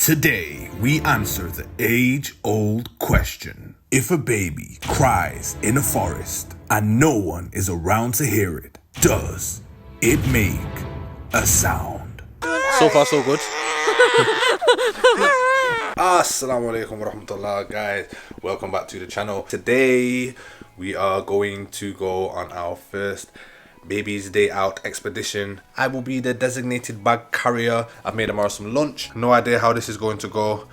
Today, we answer the age-old question. If a baby cries in a forest and no one is around to hear it, does it make a sound? So far, so good. Assalamu alaikum wa rahmatullah, guys. Welcome back to the channel. Today, we are going to go on our first Baby's Day Out expedition. I will be the designated bag carrier. I've made Amara some lunch. No idea how this is going to go.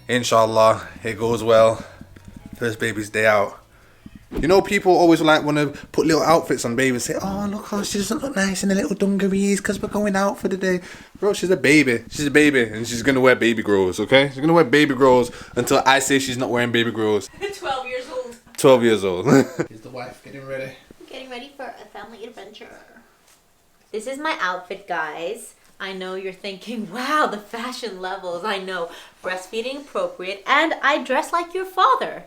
Inshallah, it goes well. First Baby's Day Out. You know, people always like want to put little outfits on babies. Say, oh look, oh, she doesn't look nice in the little dungarees because we're going out for the day. Bro, she's a baby. She's a baby and she's gonna wear baby grows. Okay, she's gonna wear baby grows until I say she's not wearing baby grows. 12 years old. 12 years old. Here's the wife getting ready. Getting ready for a family adventure. This is my outfit, guys. I know you're thinking, wow, the fashion levels. I know, breastfeeding appropriate, and I dress like your father.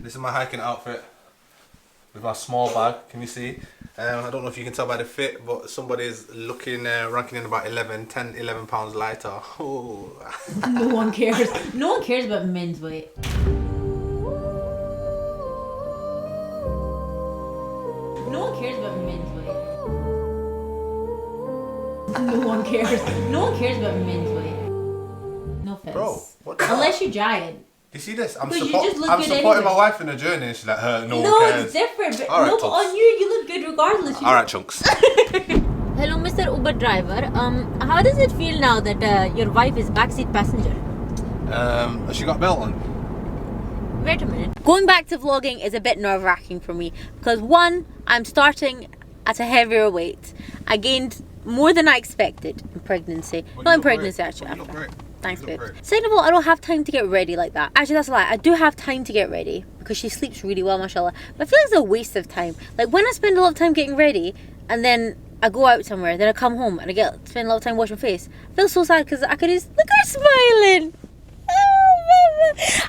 This is my hiking outfit with my small bag. Can you see? I don't know if you can tell by the fit, but somebody's looking, ranking in about 11 pounds lighter. Oh. No one cares. No one cares about men's weight. No one cares about men's weight. No one cares. No one cares about men's weight. No offense. Bro, what the Unless you're giant. You see this? I'm But you just look good supporting anyway. my wife in her journey and she's like, no one No, cares. it's different. But All right, no, but Tubbs. on you look good regardless. Alright, chunks. Hello, Mr. Uber driver. How does it feel now that your wife is backseat passenger? Has she got a belt on? Wait a minute. Going back to vlogging is a bit nerve-wracking for me because one, I'm starting at a heavier weight. I gained more than I expected in pregnancy. Not in pregnancy, actually. After. Thanks, babe. Second of all, I don't have time to get ready like that. Actually, that's a lie. I do have time to get ready because she sleeps really well, mashallah. But I feel like it's a waste of time. Like when I spend a lot of time getting ready and then I go out somewhere, then I come home and I spend a lot of time washing my face. I feel so sad because I could just look at her smiling.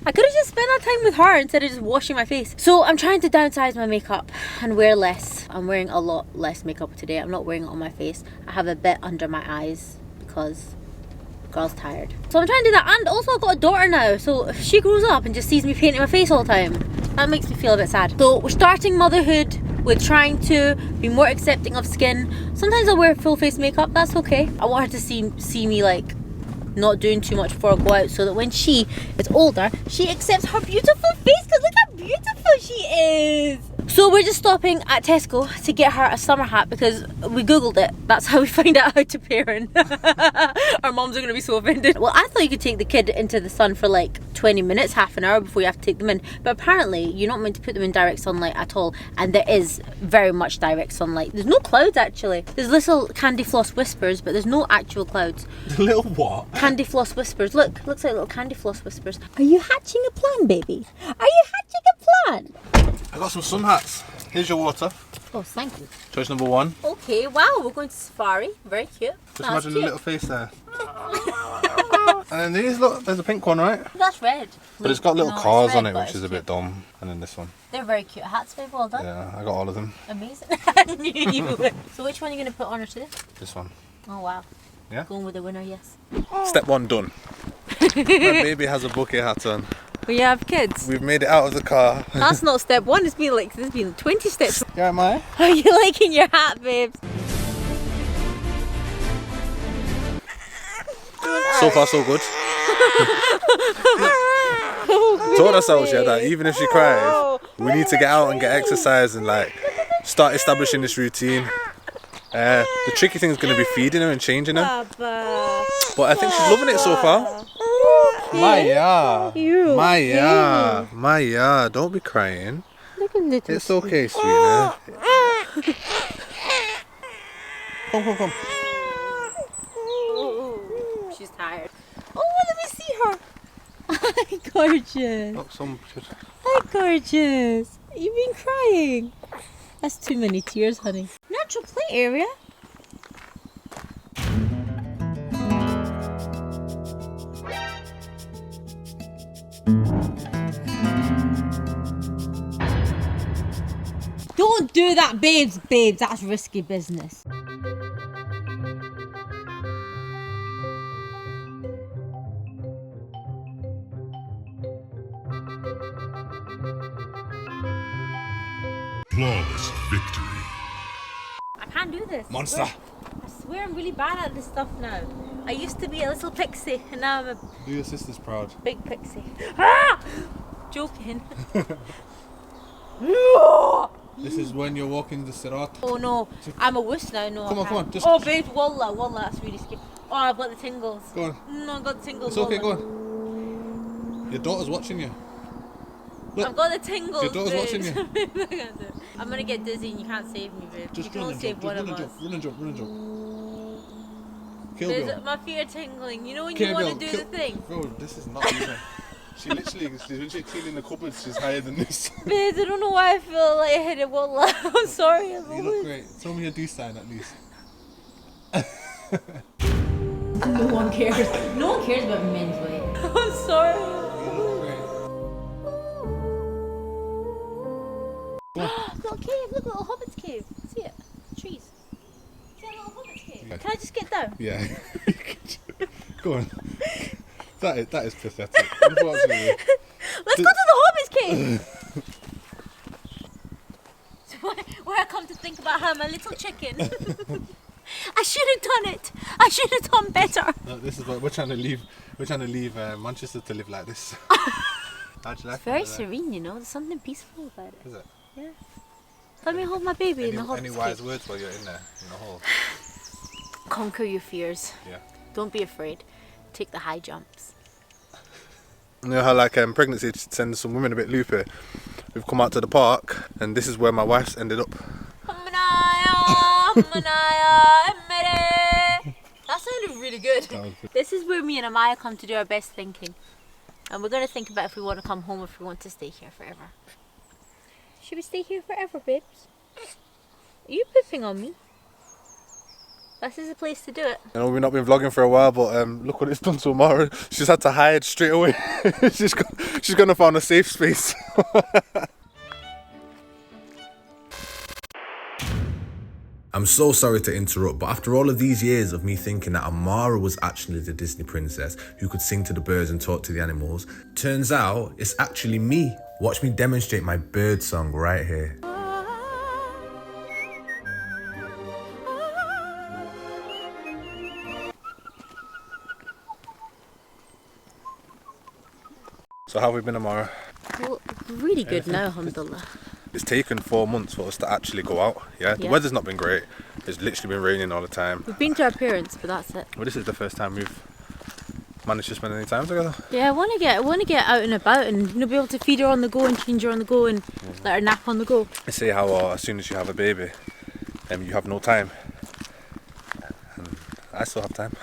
I could have just spent that time with her instead of just washing my face. So I'm trying to downsize my makeup and wear less. I'm wearing a lot less makeup today. I'm not wearing it on my face. I have a bit under my eyes because girl's tired. So I'm trying to do that, and also I've got a daughter now, so if she grows up and just sees me painting my face all the time, that makes me feel a bit sad. So we're starting motherhood with trying to be more accepting of skin. Sometimes I wear full face makeup, that's okay. I want her to see me like not doing too much before I go out, so that when she is older, she accepts her beautiful face, because look how beautiful she is. So we're just stopping at Tesco to get her a summer hat because we googled it. That's how we find out how to parent. Our moms are going to be so offended. Well, I thought you could take the kid into the sun for like 20 minutes, half an hour before you have to take them in. But apparently you're not meant to put them in direct sunlight at all. And there is very much direct sunlight. There's no clouds actually. There's little candy floss whispers, but there's no actual clouds. Little what? Candy floss whispers. Look, looks like little candy floss whispers. Are you hatching a plan, baby? Are you hatching a plan? I got some sun hats. Here's your water. Oh, thank you. Choice number 1. Okay, wow, we're going to safari. Very cute. Just imagine the little face there. And then these, look, there's a pink one, right? That's red. But it's got little No, cars it's red, on it, but which it's is a bit cute. dumb. And then this one. They're very cute hats, babe. Well done. Yeah, I got all of them. Amazing. I knew you would. So which one are you going to put on her today? This one. Oh, wow. Yeah? Going with the winner, yes. Step 1 done. My baby has a bucket hat on. Well, you have kids. We've made it out of the car. That's not step 1. There's been 20 steps. Yeah, Maya? Are you liking your hat, babes? So far, so good. Told ourselves, yeah, that even if she cries, we need to get out and get exercise and like start establishing this routine. The tricky thing is going to be feeding her and changing her. Papa. But I think she's loving it so far. Maya, Maya, don't be crying. Look at little. It's okay, sweetheart. Come. She's tired. Oh, let me see her. Hi, gorgeous. Look, Hi, gorgeous. You've been crying. That's too many tears, honey. Natural play area. Don't do that, babes. Babes, that's risky business. flawless victory. I can't do this. Monster. I swear I'm really bad at this stuff now. I used to be a little pixie and now I'm a Do your sisters proud. big pixie. Ah! Joking. This is when you're walking the sirat. Oh no, I'm a wuss now. No, Come I on, come can't. on, just- Oh babe, wallah, that's really scary. Oh, I've got the tingles. Go on. No, I've got the tingles. It's okay, wallah. go on. Your daughter's watching you. Look, I've got the tingles. your daughter's watching you. I'm gonna get dizzy and you can't save me, babe. Just you can run only and save jump. one Just of us. run and jump. Run and jump. Kill Babe, Bill. my feet are tingling. You know when Okay, you want to Bill, do kill- the thing? Bro, this is not easy. She's literally cleaning the cupboards. She's higher than this. Babe, I don't know why I feel lightheaded. Wallah, I'm sorry. I'm You look great. Tell me your do sign at least. No one cares. No one cares about men's weight. I'm sorry. You look great. Little cave. Look, a little hobbit's cave. See it? Trees. See that little hobbit's cave? Yeah. Can I just get down? Yeah. Go on. That is pathetic. Unfortunately. Let's go to the hobbit's cave. Where I come to think about how my little chicken. I should have done it. I should have done better. No, this is what we're trying to leave. We're trying to leave Manchester to live like this. How'd you like It's very it? serene, you know. There's something peaceful about it. Is it? Yeah. Let me hold my baby in the Any hobbit's wise cave. words while you're in there in the hole? Conquer your fears. Yeah. Don't be afraid. Take the high jumps. You know how like pregnancy sends some women a bit loopy. We've come out to the park and this is where my wife's ended up. That sounded really good. This is where me and Amaya come to do our best thinking. And we're going to think about if we want to come home or if we want to stay here forever. Should we stay here forever, babes? Are you pooping on me? This is the place to do it. I know we've not been vlogging for a while, but look what it's done to Amara. She's had to hide straight away. she's gonna find a safe space. I'm so sorry to interrupt, but after all of these years of me thinking that Amara was actually the Disney princess who could sing to the birds and talk to the animals, turns out it's actually me. Watch me demonstrate my bird song right here. So how have we been, Amara? Well, really good now, alhamdulillah. It's taken 4 months for us to actually go out. Yeah, the Yeah. weather's not been great. It's literally been raining all the time. We've been to our parents, but that's it. Well, this is the first time we've managed to spend any time together. Yeah, I want to get out and about and be able to feed her on the go and change her on the go and let her nap on the go. They say how as soon as you have a baby, you have no time. And I still have time.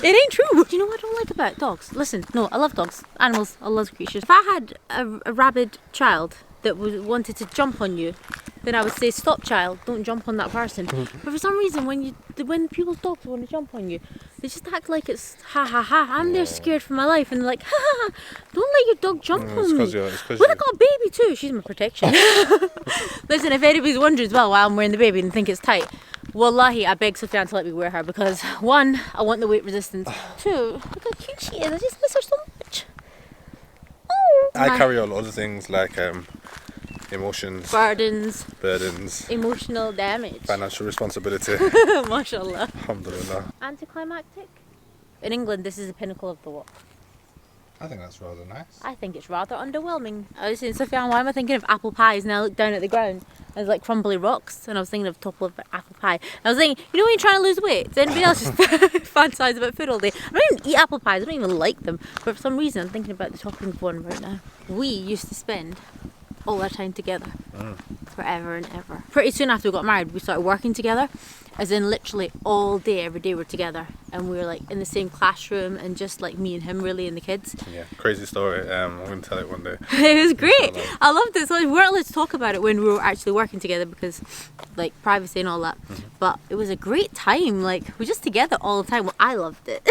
It ain't true. Do you know what I don't like about dogs? Listen, no, I love dogs, animals, I love creatures. If I had a rabid child that wanted to jump on you, then I would say, stop child, don't jump on that person. But for some reason, when people's dogs want to jump on you, they just act like it's ha ha ha. I'm there scared for my life and they're like, ha ha ha, don't let your dog jump on me. Well, I got a baby too, she's my protection. Listen, if anybody's wondering as well why I'm wearing the baby and think it's tight, wallahi, I beg Sufyan to let me wear her because 1, I want the weight resistance. 2, look how cute she is, I just miss her so much. Oh, I carry a lot of things like emotions, burdens, emotional damage. financial responsibility. Mashallah. Alhamdulillah. Anticlimactic. In England, this is the pinnacle of the walk. I think that's rather nice. I think it's rather underwhelming. I was saying, Sufyan, why am I thinking of apple pies? And I looked down at the ground. There's like crumbly rocks, and I was thinking of topple of apple pie. I was thinking, you know when you're trying to lose weight? Does anybody else just fantasize about food all day? I don't even eat apple pies. I don't even like them. But for some reason, I'm thinking about the topping of one right now. We used to spend all our time together. Forever and ever. Pretty soon after we got married, we started working together. As in literally all day, every day we're together. And we were like in the same classroom and just like me and him really and the kids. Yeah, crazy story. I'm going to tell it one day. It was great. I loved it. So we weren't allowed to talk about it when we were actually working together because like privacy and all that. But it was a great time. Like we were just together all the time. Well, I loved it.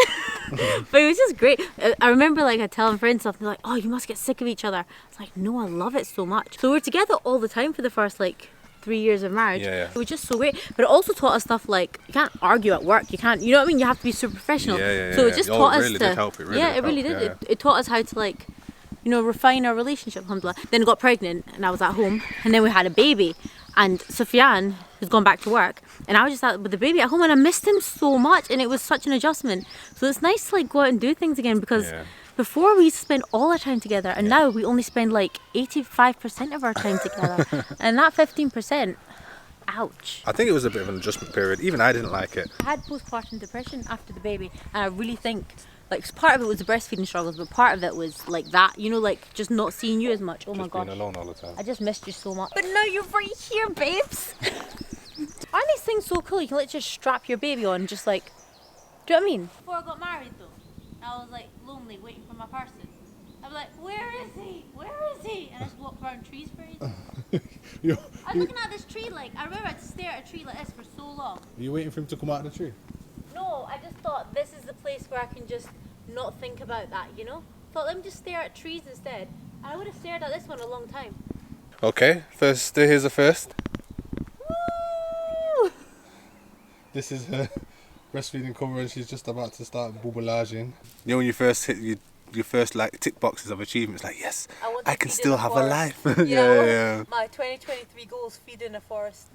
But it was just great. I remember like I telling friends stuff. They're like, "Oh, you must get sick of each other." I was like, "No, I love it so much." So we were together all the time for the first like 3 years of marriage. Yeah. It was just so great. But it also taught us stuff like you can't argue at work. You can't. You know what I mean? You have to be super professional. Yeah. So it just taught us really to. Did help. It really yeah, did it really help, did. yeah. It taught us how to like, refine our relationship, alhamdulillah. Then I got pregnant and I was at home, and then we had a baby, and Sufyan has gone back to work, and I was just out with the baby at home, and I missed him so much, and it was such an adjustment. So it's nice to like go out and do things again, because before we used to spend all our time together, and now we only spend like 85% of our time together, and that 15%, ouch. I think it was a bit of an adjustment period. Even I didn't like it. I had postpartum depression after the baby, and I really think like part of it was the breastfeeding struggles, but part of it was like that, like just not seeing you as much. Oh my gosh, being alone all the time. I just missed you so much. But now you're right here, babes. Aren't these things so cool? You can literally just strap your baby on, just like, do you know what I mean? Before I got married though, I was like lonely, waiting for my person. I was like, where is he? Where is he? And I just walked around trees for ages. I was looking at this tree, like, I remember I'd stare at a tree like this for so long. Are you waiting for him to come out of the tree? No, I just thought this is the place where I can just not think about that, Thought, let me just stare at trees instead. And I would have stared at this one a long time. Okay, here's the first. Woo! This is her breastfeeding cover, and she's just about to start bubblaging. When you first hit your first like tick boxes of achievements, like yes, I can still have a life. yeah. My 2023 goals: feed in a forest.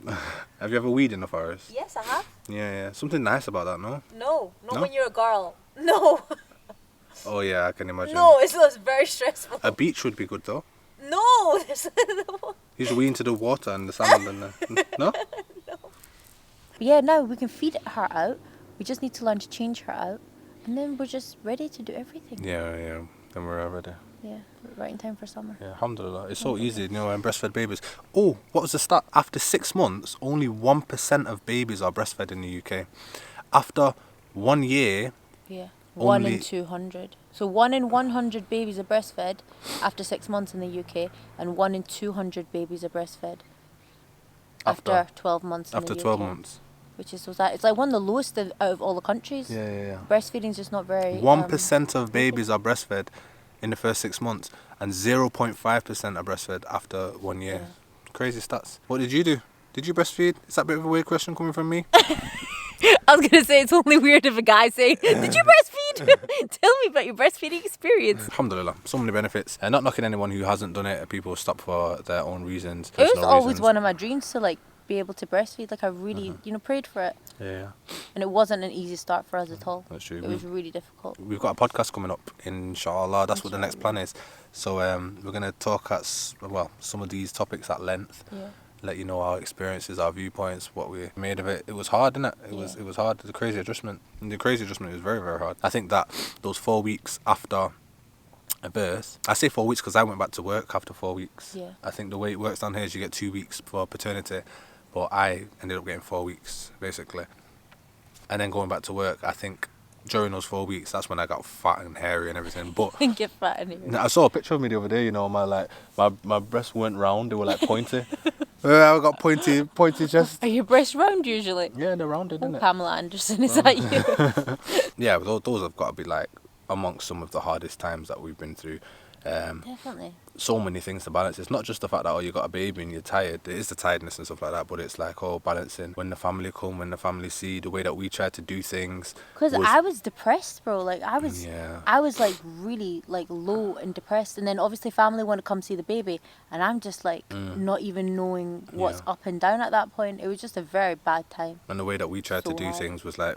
Have you ever weed in the forest? Yes, I have. Yeah. Something nice about that, no? No, not when you're a girl. No. Oh yeah, I can imagine. No, it's very stressful. A beach would be good though. No. You just wee into the water and the sand and the... No? No. Yeah, no, we can feed her out. We just need to learn to change her out. And then we're just ready to do everything. Yeah. Then we're ready. Yeah, right in time for summer. Yeah, alhamdulillah. It's so easy, and breastfed babies. Oh, what was the stat? After 6 months, only 1% of babies are breastfed in the UK. After 1 year... Yeah, 1 in 200. So 1 in 100 babies are breastfed after 6 months in the UK, and 1 in 200 babies are breastfed after 12 months in the UK. After 12 months. Which is so sad. It's like one of the lowest out of all the countries. Yeah. Breastfeeding's just not very... 1% of babies are breastfed in the first 6 months, and 0.5% are breastfed after 1 year. Yeah. Crazy stats. What did you do? Did you breastfeed? Is that a bit of a weird question coming from me? I was going to say, it's only weird if a guy saying, did you breastfeed? Tell me about your breastfeeding experience. Alhamdulillah, so many benefits. And not knocking anyone who hasn't done it. People stop for their own reasons. It was always one of my dreams to like be able to breastfeed. Like I really, prayed for it. Yeah. And it wasn't an easy start for us at all. That's true. It was really difficult. We've got a podcast coming up, inshallah. That's what the next plan is. So we're going to talk at, some of these topics at length. Yeah. Let you know our experiences, our viewpoints, what we made of it. It was hard, didn't it? It was hard. The crazy adjustment. And the crazy adjustment was very, very hard. I think that those 4 weeks after a birth, I say 4 weeks because I went back to work after 4 weeks. Yeah. I think the way it works down here is you get 2 weeks for paternity, but I ended up getting 4 weeks basically. And then going back to work, I think during those 4 weeks, that's when I got fat and hairy and everything. But get fat and hairy. I saw a picture of me the other day. My breasts weren't round; they were like pointy. I got pointy chest. Are your breasts round usually? Yeah, they're rounded, isn't it? Pamela Anderson, is that you? Yeah, but those have got to be like amongst some of the hardest times that we've been through. Definitely. So many things to balance. It's not just the fact that you got a baby and you're tired. It is the tiredness and stuff like that, but it's like balancing when the family come, when the family see the way that we try to do things. Because I was depressed, bro. Like I was like really like low and depressed, and then obviously family want to come see the baby, and I'm just like not even knowing what's up and down at that point. It was just a very bad time. And the way that we tried to do things was like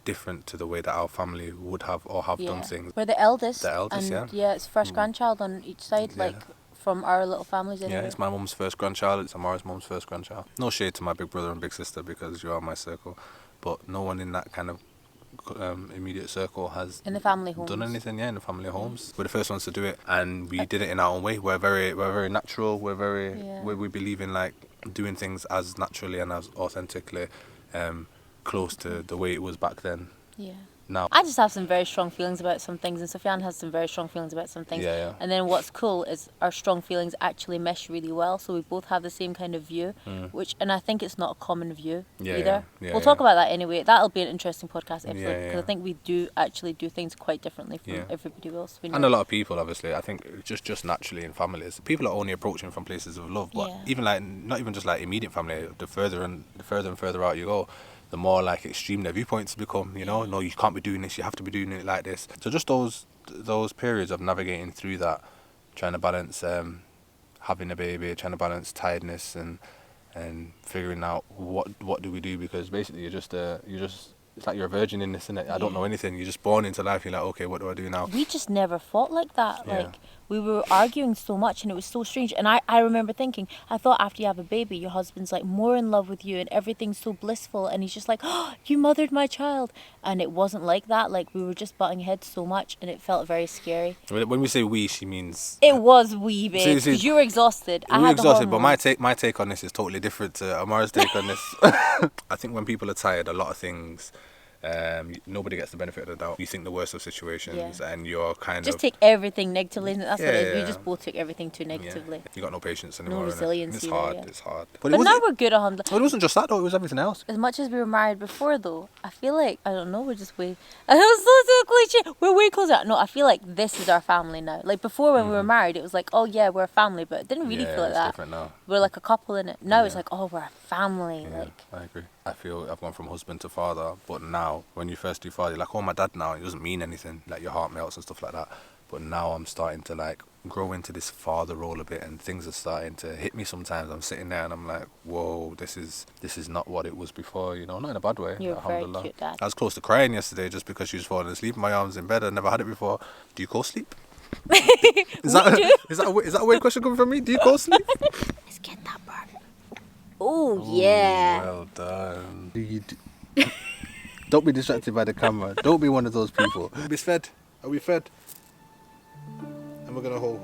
different to the way that our family would have or have done things. We're the eldest. And it's first grandchild on each side, like from our little families. Anyway. Yeah, it's my mum's first grandchild. It's Amara's mum's first grandchild. No shade to my big brother and big sister because you are my circle, but no one in that kind of immediate circle has in the family homes done anything. Yeah, in the family homes. We're the first ones to do it, and we did it in our own way. We're very natural. We believe in like doing things as naturally and as authentically. Close to the way it was back then. Yeah. Now I just have some very strong feelings about some things, and Sufyan has some very strong feelings about some things. Yeah. And then what's cool is our strong feelings actually mesh really well, so we both have the same kind of view, and I think it's not a common view either. We'll talk about that anyway. That'll be an interesting podcast episode because I think we do actually do things quite differently from everybody else. And a lot of people, obviously, I think just naturally in families, people are only approaching from places of love, but even like not even just like immediate family, the further and further out you go, the more like extreme their viewpoints become, no, you can't be doing this, you have to be doing it like this. So just those periods of navigating through that trying to balance having a baby, trying to balance tiredness and figuring out what do we do, because basically you're just it's like you're a virgin in this, isn't it? I don't know anything. You're just born into life. You're like, okay, what do I do now? We just never fought like that. Yeah. Like, we were arguing so much and it was so strange. And I remember thinking, I thought after you have a baby, your husband's like more in love with you and everything's so blissful. And he's just like, oh, you mothered my child. And it wasn't like that. Like, we were just butting heads so much and it felt very scary. When we say we, she means... It was we, babe. Because you were exhausted. We were exhausted, but my take on this is totally different to Amara's take on this. I think when people are tired, a lot of things... nobody gets the benefit of the doubt. You think the worst of situations, and you're kind just of... take everything negatively. That's what it is. We just both took everything too negatively. You got no patience anymore. No resilience. It's hard. It's hard. But now we're good, alhamdulillah. Well, it wasn't just that though. It was everything else. As much as we were married before, though, I feel like, I don't know, we're just way... I was so cliche. We're way closer. No, I feel like this is our family now. Like, before when we were married, it was like, oh yeah, we're a family, but it didn't really feel like that. Different now. We're like a couple in it. Now it's like, oh, we're a family. Yeah, like, I agree. I feel I've gone from husband to father, but now when you first do father, you're like, oh, my dad now. It doesn't mean anything. Like, your heart melts and stuff like that. But now I'm starting to like grow into this father role a bit, and things are starting to hit me sometimes. I'm sitting there and I'm like, whoa, this is not what it was before, you know, not in a bad way. You're very cute, Dad. I was close to crying yesterday just because she was falling asleep in my arms in bed. I never had it before. Do you co-sleep? Is that a weird question coming from me? Do you co-sleep? Let's get that part. Oh, yeah. Well done. Don't be distracted by the camera. Don't be one of those people. Are we fed? Are we fed? And we're gonna ho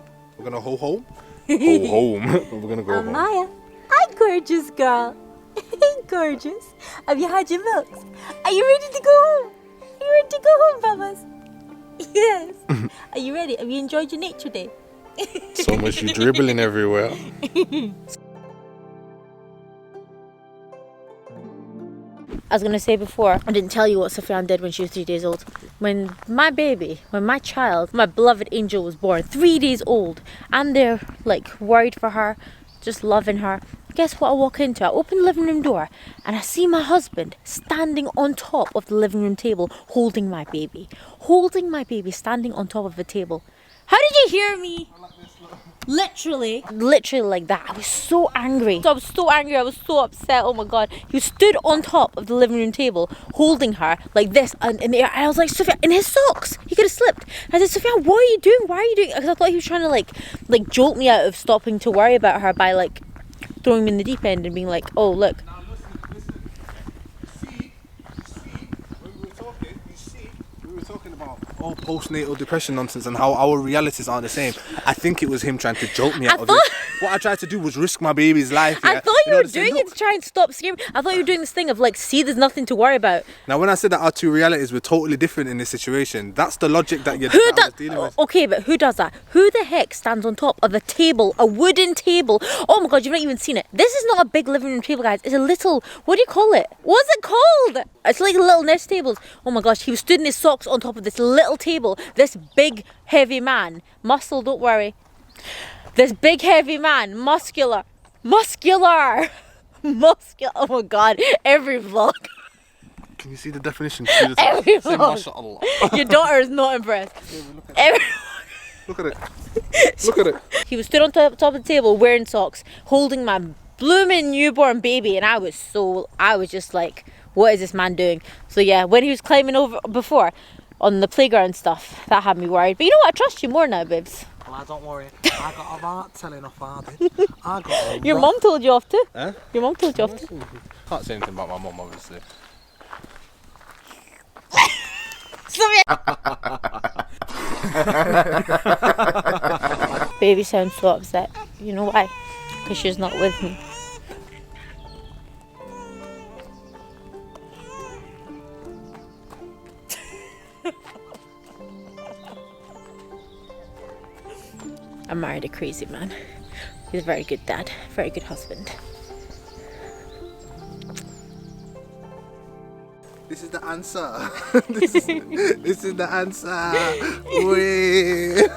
home? Ho home. We're gonna go home. Amaya, hi, gorgeous girl. Gorgeous. Have you had your milk? Are you ready to go home? Are you ready to go home, Babas? Yes. Are you ready? Have you enjoyed your nature day? So much you dribbling everywhere. I was going to say before, I didn't tell you what Sufyan did when she was 3 days old. When my child, my beloved angel was born, 3 days old, and they're like worried for her, just loving her. Guess what I walk into? I open the living room door and I see my husband standing on top of the living room table holding my baby. Holding my baby, standing on top of the table. How did you hear me? Literally like that. I was so angry. I was so upset. Oh my god. He stood on top of the living room table holding her like this in the air. And I was like, Sufyan, in his socks. He could have slipped. I said, Sufyan, what are you doing? Why are you doing it? Because I thought he was trying to like jolt me out of stopping to worry about her by like throwing me in the deep end and being like, oh look. Now listen. You see, when we were talking about postnatal depression nonsense and how our realities aren't the same. I think it was him trying to jolt me out of it. What I tried to do was risk my baby's life. I thought you were doing it to try and stop screaming. I thought you were doing this thing of like, see, there's nothing to worry about. Now, when I said that our two realities were totally different in this situation, that's the logic that you're dealing with. Okay, but who does that? Who the heck stands on top of a table, a wooden table? Oh my god, you've not even seen it. This is not a big living room table, guys. It's a little, what do you call it? What's it called? It's like little nest tables. Oh my gosh, he was stood in his socks on top of this little table. This big, heavy man. Muscle, don't worry. This big, heavy man. Muscular. Oh my god, every vlog. Can you see the definition? Every vlog. Your daughter is not impressed. Look at it. He was stood on top of the table wearing socks, holding my blooming newborn baby, and I was just like, what is this man doing? So yeah, when he was climbing over before on the playground stuff, that had me worried. But you know what? I trust you more now, babes. Well, don't worry. I got a rat telling off father. Your mum told you off too? Huh? Your mum told you off too? Can't say anything about my mum, obviously. Baby sounds so upset. You know why? Because she's not with me. I married a crazy man. He's a very good dad, very good husband. This is the answer. This is the answer. Wait.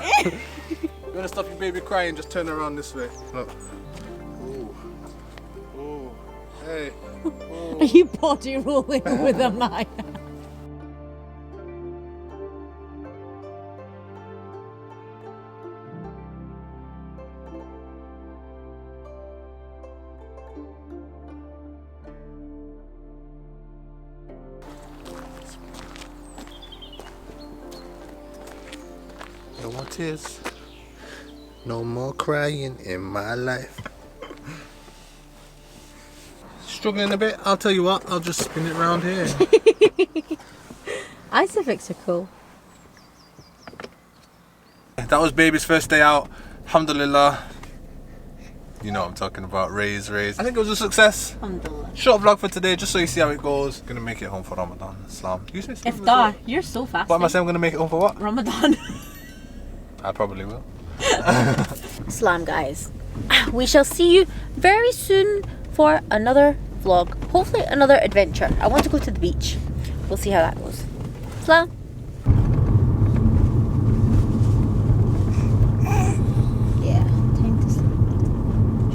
You wanna stop your baby crying? Just turn around this way. Look. Ooh. Hey. Ooh. Are you body rolling with a man? No more tears. No more crying in my life. Struggling a bit? I'll tell you what, I'll just spin it around here. Isofix are cool. That was baby's first day out. Alhamdulillah. You know what I'm talking about. Raise. I think it was a success. Alhamdulillah. Short vlog for today, just so you see how it goes. Gonna make it home for Ramadan. Islam. You say Islam as well? Iftar. You're so fast. What am I saying? I'm gonna make it home for what? Ramadan. I probably will. Islam, guys. We shall see you very soon for another vlog. Hopefully another adventure. I want to go to the beach. We'll see how that goes. Islam.